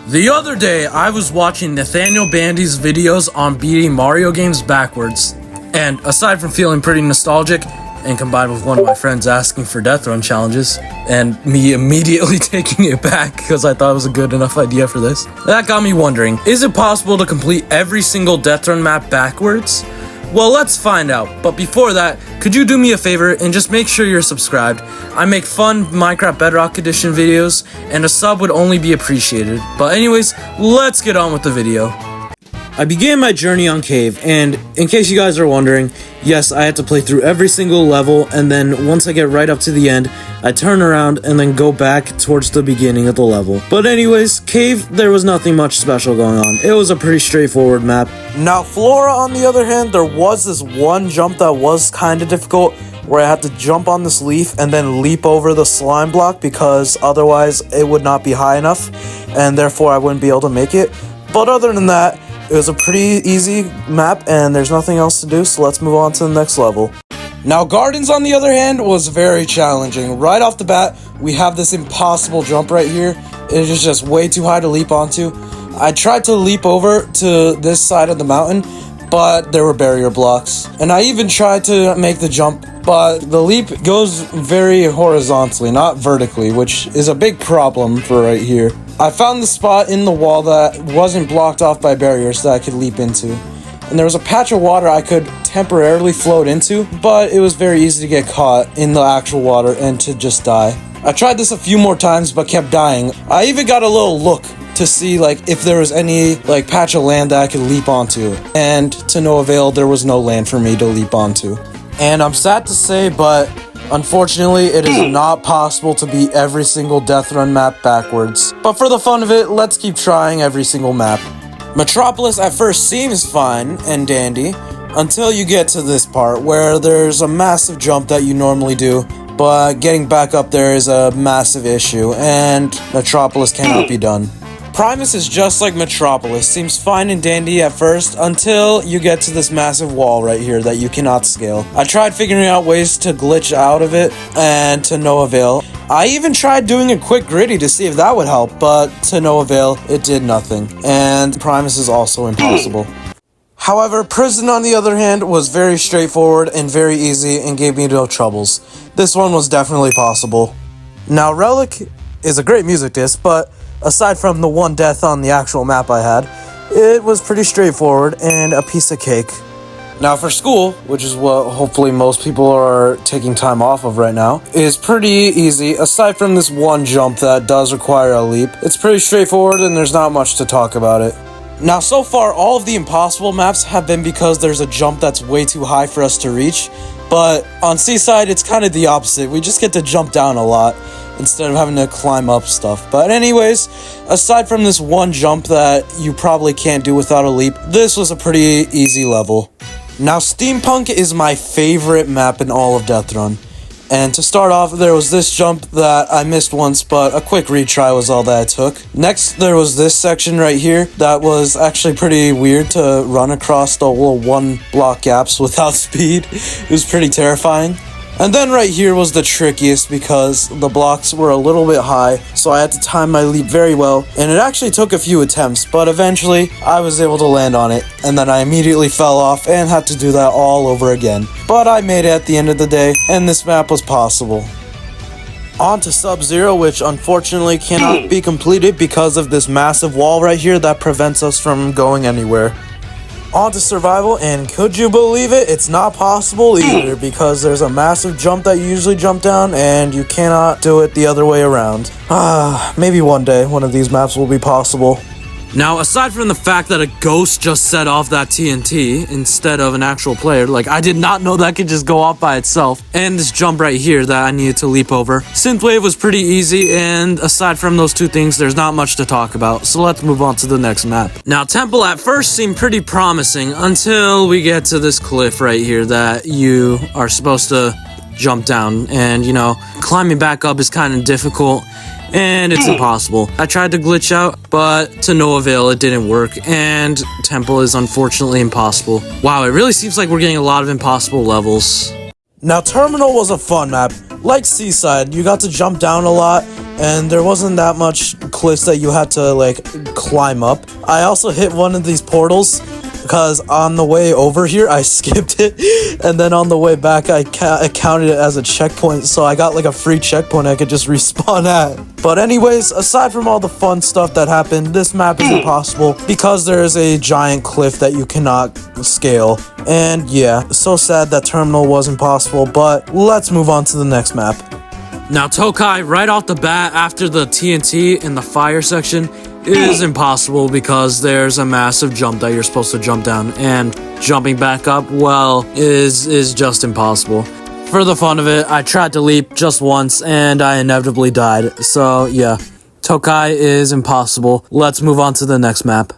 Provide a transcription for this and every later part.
The other day, I was watching Nathaniel Bandy's videos on beating Mario games backwards, and aside from feeling pretty nostalgic, and combined with one of my friends asking for death run challenges, and me immediately taking it back because I thought it was a good enough idea for this, that got me wondering, is it possible to complete every single death run map backwards? Well, let's find out, but before that, could you do me a favor and just make sure you're subscribed? I make fun Minecraft Bedrock Edition videos, and a sub would only be appreciated. But anyways, let's get on with the video. I began my journey on Cave, and in case you guys are wondering, yes, I had to play through every single level, and then once I get right up to the end, I turn around and then go back towards the beginning of the level. But anyways, Cave, there was nothing much special going on. It was a pretty straightforward map. Now, Flora, on the other hand, there was this one jump that was kind of difficult, where I had to jump on this leaf and then leap over the slime block because otherwise it would not be high enough, and therefore I wouldn't be able to make it. But other than that, it was a pretty easy map, and there's nothing else to do, so let's move on to the next level. Now, Gardens, on the other hand, was very challenging. Right off the bat, we have this impossible jump right here. It is just way too high to leap onto. I tried to leap over to this side of the mountain, but there were barrier blocks. And I even tried to make the jump, but the leap goes very horizontally, not vertically, which is a big problem for right here. I found the spot in the wall that wasn't blocked off by barriers that I could leap into. And there was a patch of water I could temporarily float into, but it was very easy to get caught in the actual water and to just die. I tried this a few more times but kept dying. I even got a little look to see if there was any patch of land that I could leap onto, and to no avail, there was no land for me to leap onto. And I'm sad to say, but unfortunately, it is not possible to beat every single death run map backwards. But for the fun of it, let's keep trying every single map. Metropolis at first seems fine and dandy, until you get to this part where there's a massive jump that you normally do, but getting back up there is a massive issue, and Metropolis cannot be done. Primus is just like Metropolis, seems fine and dandy at first until you get to this massive wall right here that you cannot scale. I tried figuring out ways to glitch out of it, and to no avail. I even tried doing a quick gritty to see if that would help, but to no avail, it did nothing. And Primus is also impossible. However, Prison, on the other hand, was very straightforward and very easy and gave me no troubles. This one was definitely possible. Now, Relic is a great music disc, but aside from the one death on the actual map I had, it was pretty straightforward and a piece of cake. Now for school, which is what hopefully most people are taking time off of right now, is pretty easy. Aside from this one jump that does require a leap, it's pretty straightforward and there's not much to talk about it. Now so far, all of the impossible maps have been because there's a jump that's way too high for us to reach, but on Seaside it's kind of the opposite. We just get to jump down a lot instead of having to climb up stuff. But anyways, aside from this one jump that you probably can't do without a leap, this was a pretty easy level. Now, Steampunk is my favorite map in all of Death Run. And to start off, there was this jump that I missed once, but a quick retry was all that it took. Next, there was this section right here that was actually pretty weird to run across the little one block gaps without speed. It was pretty terrifying. And then right here was the trickiest because the blocks were a little bit high, so I had to time my leap very well, and it actually took a few attempts, but eventually I was able to land on it, and then I immediately fell off and had to do that all over again. But I made it at the end of the day, and this map was possible. On to Sub-Zero, which unfortunately cannot be completed because of this massive wall right here that prevents us from going anywhere. On to Survival, and could you believe it? It's not possible either because there's a massive jump that you usually jump down and you cannot do it the other way around. Maybe one day one of these maps will be possible. Now, aside from the fact that a ghost just set off that TNT instead of an actual player, I did not know that could just go off by itself, and this jump right here that I needed to leap over. Synthwave was pretty easy, and aside from those two things, there's not much to talk about, so let's move on to the next map. Now, Temple at first seemed pretty promising until we get to this cliff right here that you are supposed to jump down, and, climbing back up is kind of difficult. And it's impossible. I tried to glitch out, but to no avail, it didn't work, and Temple is unfortunately impossible. Wow, it really seems like we're getting a lot of impossible levels. Now, Terminal was a fun map, like Seaside, you got to jump down a lot, and there wasn't that much cliffs that you had to, like, climb up. I also hit one of these portals, because on the way over here, I skipped it, and then on the way back, I counted it as a checkpoint, so I got, like, a free checkpoint I could just respawn at. But anyways, aside from all the fun stuff that happened, this map is impossible, because there is a giant cliff that you cannot scale. And yeah, so sad that Terminal was impossible, but let's move on to the next map. Now, Tokai, right off the bat, after the TNT in the fire section, is impossible because there's a massive jump that you're supposed to jump down, and jumping back up, well, is just impossible. For the fun of it, I tried to leap just once, and I inevitably died. So, yeah, Tokai is impossible. Let's move on to the next map.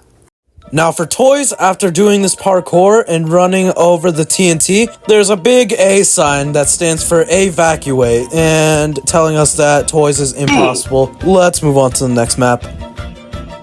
Now for toys, after doing this parkour and running over the TNT, there's a big A sign that stands for evacuate and telling us that toys is impossible. Let's move on to the next map.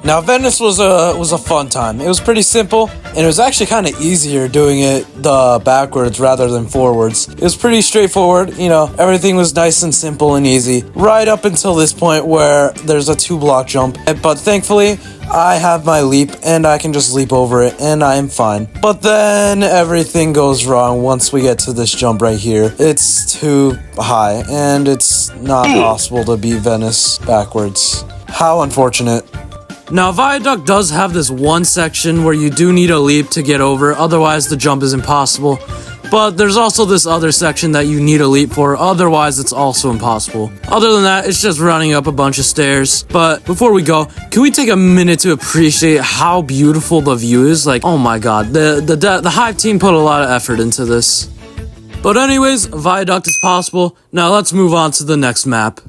Now, Venice was a fun time. It was pretty simple, and it was actually kind of easier doing it backwards rather than forwards. It was pretty straightforward, you know, everything was nice and simple and easy, right up until this point where there's a 2-block jump. But thankfully, I have my leap, and I can just leap over it, and I am fine. But then everything goes wrong once we get to this jump right here. It's too high, and it's not possible to beat Venice backwards. How unfortunate. Now, Viaduct does have this one section where you do need a leap to get over, otherwise the jump is impossible. But there's also this other section that you need a leap for, otherwise it's also impossible. Other than that, it's just running up a bunch of stairs. But before we go, can we take a minute to appreciate how beautiful the view is? Like, oh my god, the Hive team put a lot of effort into this. But anyways, Viaduct is possible. Now let's move on to the next map.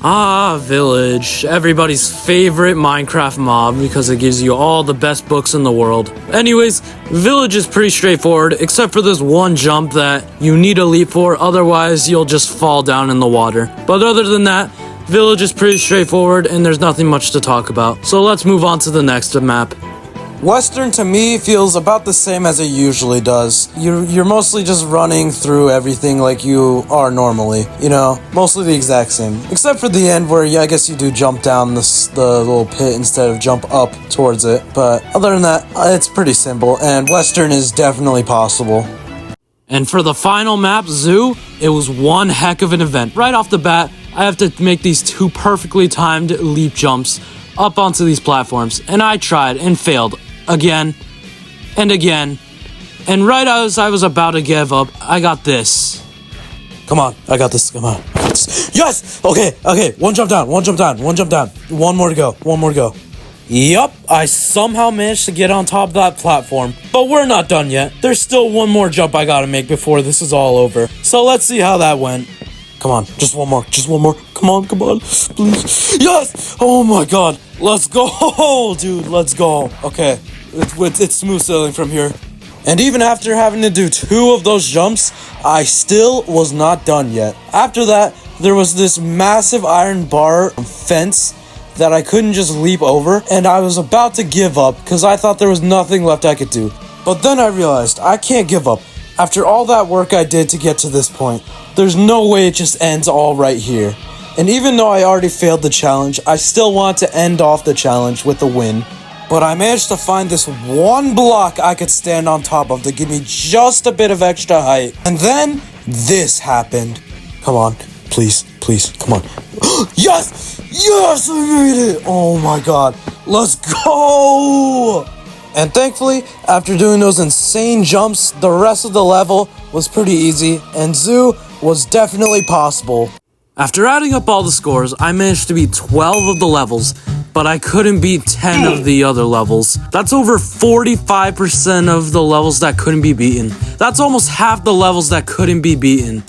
Village. Everybody's favorite Minecraft mob because it gives you all the best books in the world. Anyways, Village is pretty straightforward, except for this one jump that you need a leap for, otherwise you'll just fall down in the water. But other than that, Village is pretty straightforward and there's nothing much to talk about. So let's move on to the next map. Western to me feels about the same as it usually does. You're mostly just running through everything like you are normally, you know, mostly the exact same. Except for the end where I guess you do jump down the little pit instead of jump up towards it. But other than that, it's pretty simple, and Western is definitely possible. And for the final map, Zoo, it was one heck of an event. Right off the bat, I have to make these 2 perfectly timed leap jumps up onto these platforms, and I tried and failed. Again, and again, and right as I was about to give up, I got this. Come on, I got this, come on. Yes! Okay, one jump down. One more to go. Yup, I somehow managed to get on top of that platform, but we're not done yet. There's still one more jump I gotta make before this is all over. So let's see how that went. Come on, just one more. Come on, please. Yes! Oh my god, let's go, dude, let's go. Okay, it's smooth sailing from here. And even after having to do 2 of those jumps, I still was not done yet. After that, there was this massive iron bar fence that I couldn't just leap over, and I was about to give up because I thought there was nothing left I could do. But then I realized I can't give up. After all that work I did to get to this point, there's no way it just ends all right here. And even though I already failed the challenge, I still want to end off the challenge with a win. But I managed to find this one block I could stand on top of to give me just a bit of extra height. And then this happened. Come on, please, come on. Yes! Yes, I made it! Oh my god, let's go! And thankfully, after doing those insane jumps, the rest of the level was pretty easy, and Zoo was definitely possible. After adding up all the scores, I managed to beat 12 of the levels, but I couldn't beat 10 of the other levels. That's over 45% of the levels that couldn't be beaten. That's almost half the levels that couldn't be beaten.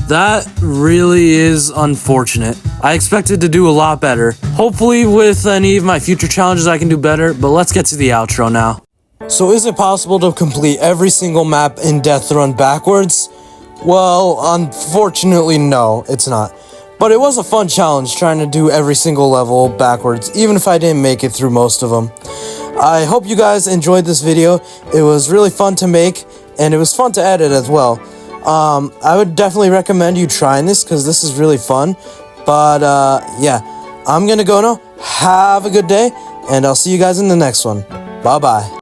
That really is unfortunate. I expected to do a lot better. Hopefully with any of my future challenges I can do better, but let's get to the outro now. So is it possible to complete every single map in DeathRun backwards? Well, unfortunately no, it's not. But it was a fun challenge trying to do every single level backwards, even if I didn't make it through most of them. I hope you guys enjoyed this video. It was really fun to make, and it was fun to edit as well. I would definitely recommend you trying this because this is really fun. But yeah, I'm gonna go now. Have a good day, and I'll see you guys in the next one. Bye bye.